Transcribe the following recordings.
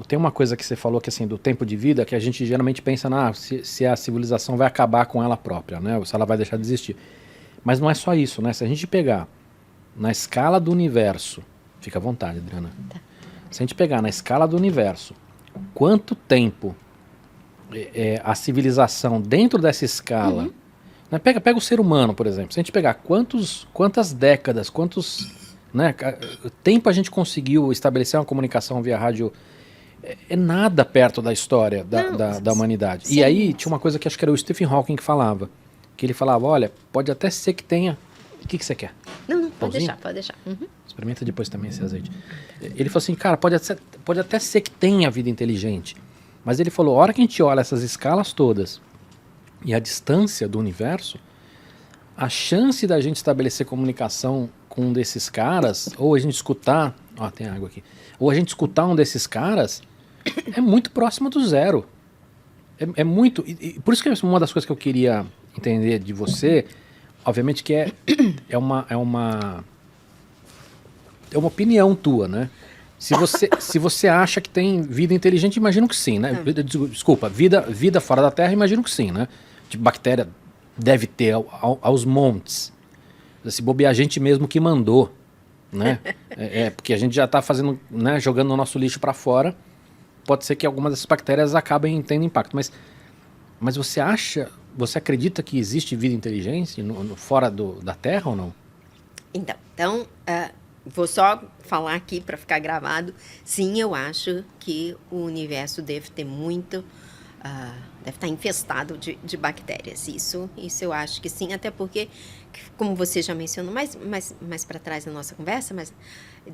tem uma coisa que você falou que assim, do tempo de vida, que a gente geralmente pensa se a civilização vai acabar com ela própria, né? Ou se ela vai deixar de existir. Mas não é só isso, né? Se a gente pegar na escala do universo, fica à vontade, Adriana. Tá. Se a gente pegar na escala do universo, quanto tempo a civilização dentro dessa escala, né? Pega o ser humano, por exemplo. Se a gente pegar quantas décadas, né, tempo a gente conseguiu estabelecer uma comunicação via rádio, é nada perto da história da humanidade. Sim. E aí tinha uma coisa que acho que era o Stephen Hawking que falava. Que ele falava, olha, pode até ser que tenha... O que você quer? Não, pode Pãozinho? deixar, pode deixar. Uhum. Experimenta depois também esse azeite. Ele falou assim, cara, pode até ser que tenha vida inteligente. Mas ele falou, a hora que a gente olha essas escalas todas e a distância do universo, a chance da gente estabelecer comunicação com um desses caras, ou a gente escutar... Ó, tem água aqui. Ou a gente escutar um desses caras, é muito próxima do zero. É muito... E por isso que uma das coisas que eu queria entender de você, obviamente que é uma opinião tua, né? Se você acha que tem vida inteligente, imagino que sim, né? Desculpa, vida fora da Terra, imagino que sim, né? Tipo, bactéria deve ter aos montes. Se bobear a gente mesmo que mandou, né? Porque a gente já está fazendo, né, jogando o nosso lixo para fora, pode ser que algumas dessas bactérias acabem tendo impacto. Mas você acredita que existe vida inteligente fora da Terra ou não? Então vou só falar aqui para ficar gravado. Sim, eu acho que o universo deve ter muito... deve estar infestado de bactérias. Isso eu acho que sim, até porque, como você já mencionou mais para trás na nossa conversa, mas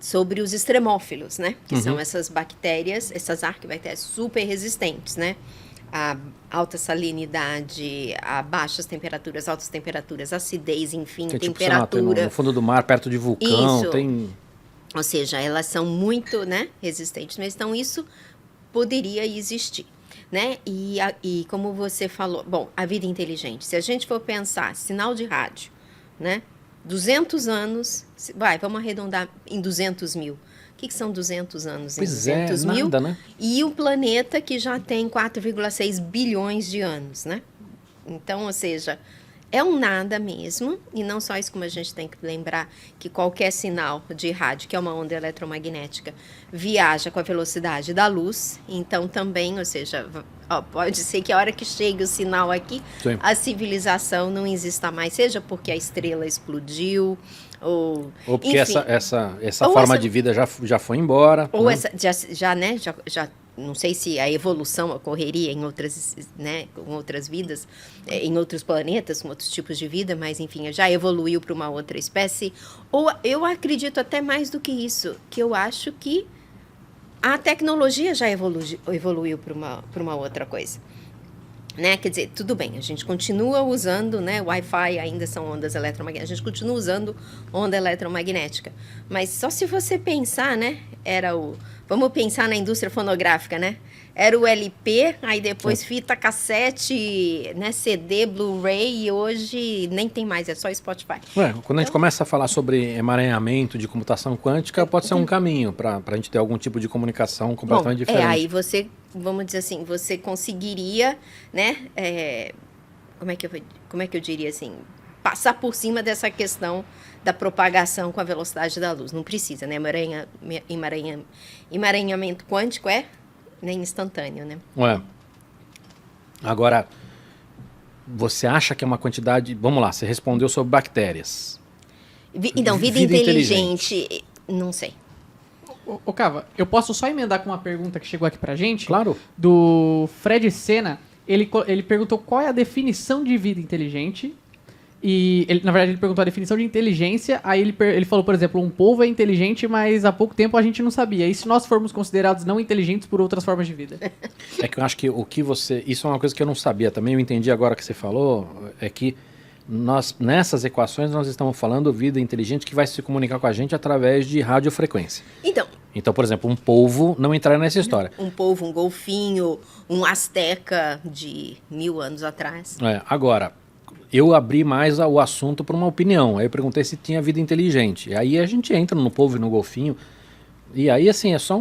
sobre os extremófilos, né? Que são essas bactérias, essas arquibactérias super resistentes, né? A alta salinidade, a baixas temperaturas, altas temperaturas, acidez, enfim, Tem, temperatura. Tipo, no fundo do mar, perto de vulcão, Isso. tem... Ou seja, elas são muito, né, resistentes, mas então isso poderia existir, né? E como você falou, bom, a vida inteligente, se a gente for pensar, sinal de rádio, né? 200 anos, vamos arredondar em 200 mil. O que são 200 anos em 200 mil? Nada, né? E o planeta que já tem 4,6 bilhões de anos, né? Então, ou seja, é um nada mesmo, e não só isso, como a gente tem que lembrar que qualquer sinal de rádio, que é uma onda eletromagnética, viaja com a velocidade da luz, então também, ou seja, pode ser que a hora que chegue o sinal aqui, sim, a civilização não exista mais, seja porque a estrela explodiu, ou porque enfim, essa forma de vida já foi embora. ou né? essa, já não sei se a evolução ocorreria em outras, né, com outras vidas, em outros planetas, com outros tipos de vida, mas enfim, já evoluiu para uma outra espécie. Ou eu acredito até mais do que isso, que eu acho que a tecnologia já evoluiu para uma outra coisa. Né? Quer dizer, tudo bem, a gente continua usando, né, Wi-Fi ainda são ondas eletromagnéticas, a gente continua usando onda eletromagnética, mas só se você pensar, né, vamos pensar na indústria fonográfica, né, era o LP, aí depois fita cassete, né, CD, Blu-ray, e hoje nem tem mais, é só Spotify. Quando a gente começa a falar sobre emaranhamento de computação quântica, pode ser um caminho para a gente ter algum tipo de comunicação completamente diferente. Aí você, vamos dizer assim, você conseguiria, né, como é que eu diria assim, passar por cima dessa questão da propagação com a velocidade da luz. Não precisa, né, emaranhamento quântico nem instantâneo, né? Agora, você acha que é uma quantidade... Vamos lá, você respondeu sobre bactérias. Então, vida inteligente, não sei. Ô Cava, eu posso só emendar com uma pergunta que chegou aqui pra gente? Claro. Do Fred Sena. Ele perguntou qual é a definição de vida inteligente. E, na verdade, ele perguntou a definição de inteligência. Aí ele falou, por exemplo, um povo é inteligente, mas há pouco tempo a gente não sabia. E se nós formos considerados não inteligentes por outras formas de vida? É que eu acho que isso é uma coisa que eu não sabia também. Eu entendi agora que você falou. É que nessas equações, nós estamos falando vida inteligente que vai se comunicar com a gente através de radiofrequência. Então, por exemplo, um polvo não entraria nessa história. Um polvo, um golfinho, um asteca de 1000 anos atrás. Agora, eu abri mais o assunto para uma opinião. Aí eu perguntei se tinha vida inteligente. Aí a gente entra no polvo e no golfinho. E aí, assim, é só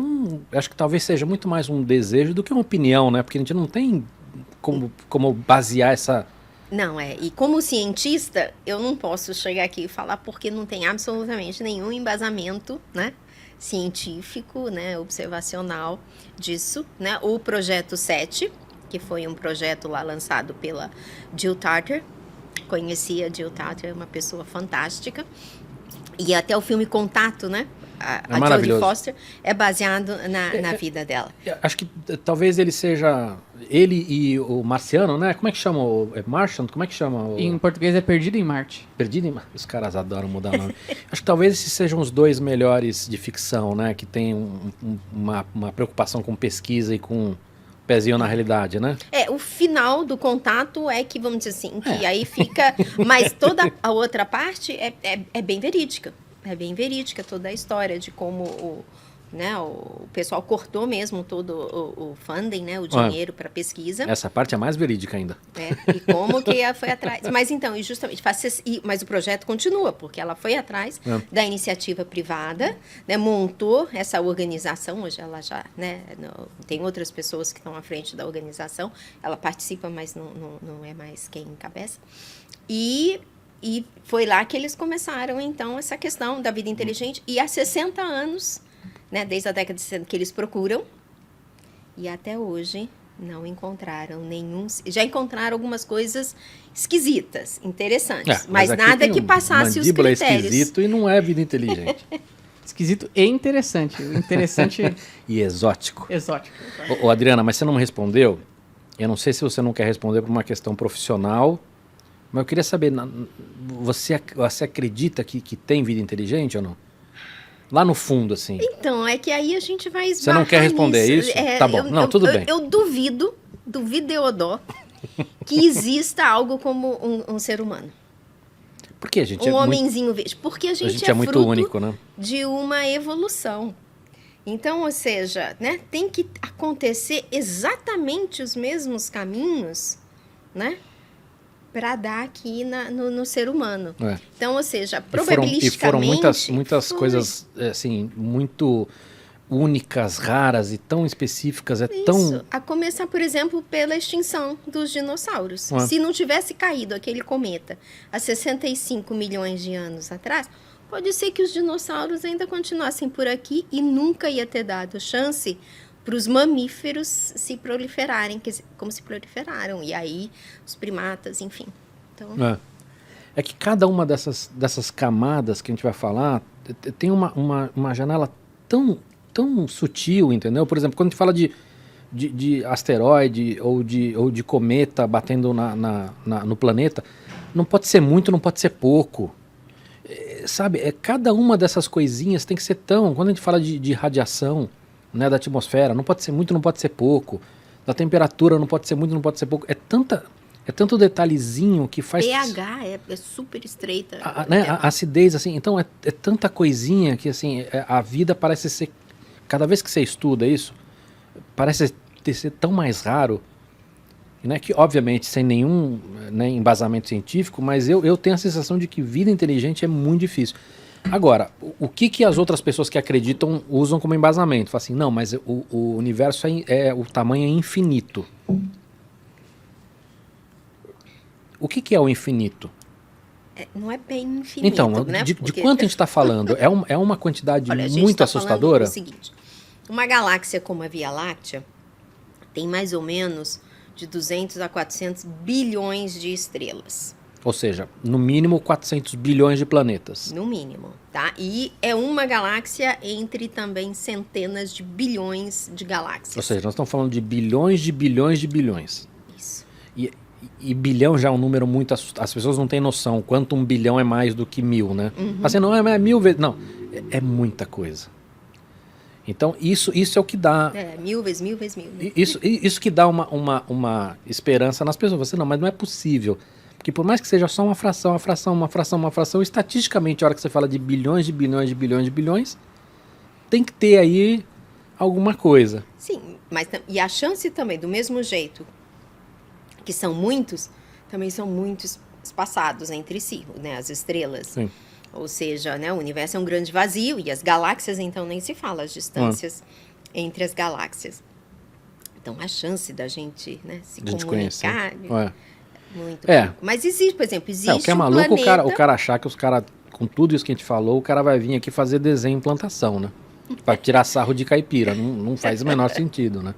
acho que talvez seja muito mais um desejo do que uma opinião, né? Porque a gente não tem como basear essa... Não, e como cientista, eu não posso chegar aqui e falar porque não tem absolutamente nenhum embasamento, né? Científico, né? Observacional disso, né? O Projeto 7, que foi um projeto lá lançado pela Jill Tarter. Conheci a Jill Tarter, é uma pessoa fantástica. E até o filme Contato, né? A Jodie Foster é baseado na vida dela. Acho que talvez ele seja... Ele e o Marciano, né? Como é que chama? É Martian? Como é que chama? Em português é Perdido em Marte. Perdido em Marte? Os caras adoram mudar o nome. Acho que talvez esses sejam os dois melhores de ficção, né? Que tem uma preocupação com pesquisa e com pezinho na realidade, né? O final do Contato é que, vamos dizer assim, que aí fica... Mas toda a outra parte é bem verídica. É bem verídica toda a história de como o pessoal cortou mesmo todo o funding, né, o dinheiro para pesquisa. Essa parte é mais verídica ainda. E como que ela foi atrás. Mas então, e justamente, mas o projeto continua, porque ela foi atrás da iniciativa privada, né, montou essa organização, hoje ela já, né, tem outras pessoas que estão à frente da organização, ela participa, mas não é mais quem encabeça. E foi lá que eles começaram, então, essa questão da vida inteligente. E há 60 anos, né, desde a década de 60, que eles procuram. E até hoje não encontraram nenhum... Já encontraram algumas coisas esquisitas, interessantes. Mas nada que passasse os critérios. É esquisito e não é vida inteligente. Esquisito e interessante. Interessante... E exótico. Exótico. Ô, Adriana, mas você não me respondeu. Eu não sei se você não quer responder por uma questão profissional... Mas eu queria saber, você acredita que tem vida inteligente ou não? Lá no fundo, assim. Então, é que aí a gente vai esbarrar. Você não quer responder nisso. isso? Tá bom, tudo bem. Eu duvido Deodó, que exista algo como um ser humano. Por que a gente homenzinho verde? Porque a gente é muito fruto único, né? De uma evolução. Então, ou seja, né, tem que acontecer exatamente os mesmos caminhos, né? Para dar aqui no ser humano. Então, ou seja, probabilisticamente... E foram muitas coisas, assim, muito únicas, raras e tão específicas. Tão... A começar, por exemplo, pela extinção dos dinossauros. Se não tivesse caído aquele cometa há 65 milhões de anos atrás, pode ser que os dinossauros ainda continuassem por aqui e nunca ia ter dado chance para os mamíferos se proliferarem, como se proliferaram, e aí os primatas, enfim. Então... É que cada uma dessas camadas que a gente vai falar tem uma janela tão sutil, entendeu? Por exemplo, quando a gente fala de asteroide ou de cometa batendo no planeta, não pode ser muito, não pode ser pouco. Sabe, cada uma dessas coisinhas tem que ser tão... Quando a gente fala de radiação... Né, da atmosfera, não pode ser muito, não pode ser pouco, da temperatura não pode ser muito, não pode ser pouco, é tanto detalhezinho que faz... pH é super estreita. A acidez, assim, então é tanta coisinha que, assim, a vida parece ser, cada vez que você estuda isso, parece ser tão mais raro, né, que obviamente sem nenhum, né, embasamento científico, mas eu tenho a sensação de que vida inteligente é muito difícil. Agora, o que as outras pessoas que acreditam usam como embasamento? Fala assim, não, mas o universo o tamanho é infinito. O que é o infinito? Não é bem infinito, então, né? De quanto a gente está falando? É uma quantidade muito assustadora? O seguinte, uma galáxia como a Via Láctea tem mais ou menos de 200 a 400 bilhões de estrelas. Ou seja, no mínimo 400 bilhões de planetas. No mínimo, tá? E é uma galáxia entre também centenas de bilhões de galáxias. Ou seja, nós estamos falando de bilhões de bilhões de bilhões. Isso. E bilhão já é um número muito assustador. As pessoas não têm noção quanto 1 bilhão é mais do que 1000, né? Assim, não é 1000 vezes... Não, é muita coisa. Então, isso é o que dá... 1000 vezes 1000 vezes 1000. Isso que dá uma esperança nas pessoas. Você, não, mas não é possível. Porque por mais que seja só uma fração, estatisticamente, a hora que você fala de bilhões de bilhões de bilhões de bilhões, tem que ter aí alguma coisa. Sim, mas e a chance também, do mesmo jeito que são muitos, também são muitos espaçados entre si, né, as estrelas. Sim. Ou seja, né, o universo é um grande vazio e as galáxias, então, nem se fala as distâncias entre as galáxias. Então, a chance da gente, né, se De desconhecer. comunicar muito É. pouco. Mas existe, por exemplo, existe O que é um maluco planeta... o cara achar que os caras, com tudo isso que a gente falou, o cara vai vir aqui fazer desenho em plantação, né? Pra tirar sarro de caipira. Não faz o menor sentido, né?